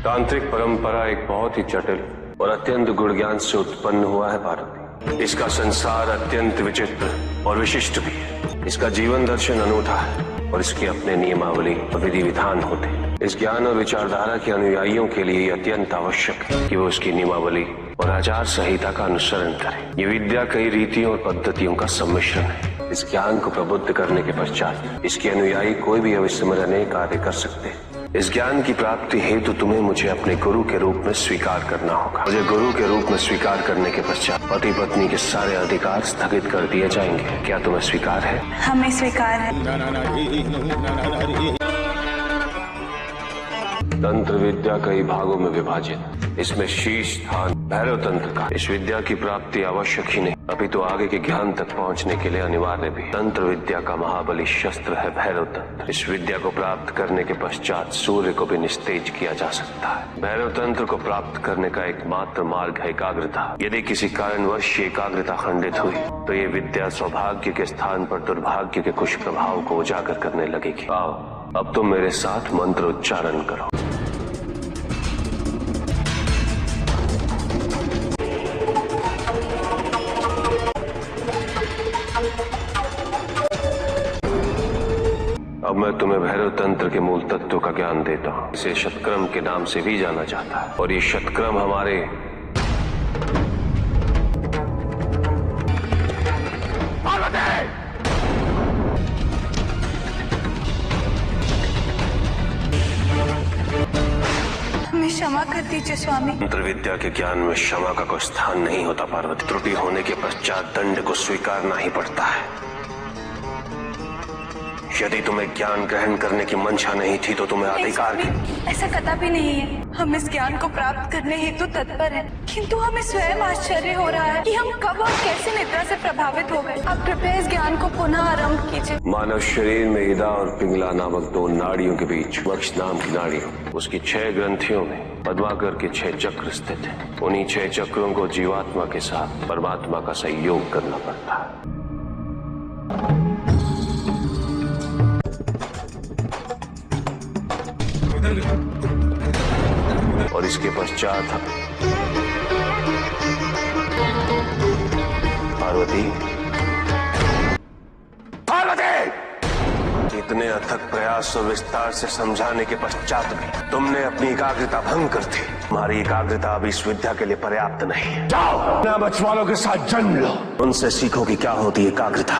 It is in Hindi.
तांत्रिक परंपरा एक बहुत ही जटिल और अत्यंत गुण ज्ञान से उत्पन्न हुआ है भारत। इसका संसार अत्यंत विचित्र और विशिष्ट भी है। इसका जीवन दर्शन अनूठा है और इसके अपने नियमावली और विधि विधान होते हैं। इस ज्ञान और विचारधारा के अनुयायियों के लिए अत्यंत आवश्यक है कि वो उसकी नियमावली और आचार संहिता का अनुसरण करें। ये विद्या कई रीतियों और पद्धतियों का सम्मिश्रण है। इस ज्ञान को प्रबुद्ध करने के पश्चात इसके अनुयायी कोई भी अविस्मरणीय कार्य कर सकते हैं। इस ज्ञान की प्राप्ति हेतु तुम्हें मुझे अपने गुरु के रूप में स्वीकार करना होगा। मुझे गुरु के रूप में स्वीकार करने के पश्चात पति पत्नी के सारे अधिकार स्थगित कर दिए जाएंगे। क्या तुम्हें स्वीकार है? हमें स्वीकार है। तंत्र विद्या कई भागों में विभाजित। इसमें शीर्ष स्थान भैरव तंत्र का। इस विद्या की प्राप्ति आवश्यक ही नहीं, अभी तो आगे के ज्ञान तक पहुंचने के लिए अनिवार्य भी। तंत्र विद्या का महाबली शस्त्र है भैरव तंत्र। इस विद्या को प्राप्त करने के पश्चात सूर्य को भी निस्तेज किया जा सकता है। भैरव तंत्र को प्राप्त करने का एकमात्र मार्ग है एकाग्रता। यदि किसी कारणवश ये एकाग्रता खंडित हुई तो ये विद्या सौभाग्य के स्थान पर दुर्भाग्य के कुछ प्रभाव को उजागर करने लगेगी। आओ अब तुम मेरे साथ मंत्र उच्चारण करो। अब मैं तुम्हें भैरव तंत्र के मूल तत्व का ज्ञान देता हूँ। इसे शतक्रम के नाम से भी जाना जाता है और ये शतक्रम हमारे हमें क्षमा कर दीजिए स्वामी। तंत्र विद्या के ज्ञान में क्षमा का कोई स्थान नहीं होता पार्वती। त्रुटि होने के पश्चात दंड को स्वीकारना ही पड़ता है। यदि तुम्हें ज्ञान ग्रहण करने की मंशा नहीं थी तो तुम्हें अधिकार ऐसा कदापि नहीं है। हम इस ज्ञान को प्राप्त करने हेतु तत्पर हैं, किंतु हमें स्वयं आश्चर्य हो रहा है कि हम कब और कैसे निद्रा से प्रभावित हो गए। आप कृपया इस ज्ञान को पुनः आरंभ कीजिए। मानव शरीर में इदा और पिंगला नामक दो नाड़ियों के बीच वक्ष नाम की नाड़ी, उसकी 6 ग्रंथियों में पद्माकर के 6 चक्र स्थित हैं। उन्हीं 6 चक्रों को जीवात्मा के साथ परमात्मा का सहयोग करना पड़ता है। और इसके पश्चात पार्वती इतने अथक प्रयास और विस्तार से समझाने के पश्चात भी तुमने अपनी एकाग्रता भंग कर दी। तुम्हारी एकाग्रता अभी इस विद्या के लिए पर्याप्त नहीं है। जाओ अपने बचवालों के साथ जन्म लो, उनसे सीखो कि क्या होती है एकाग्रता।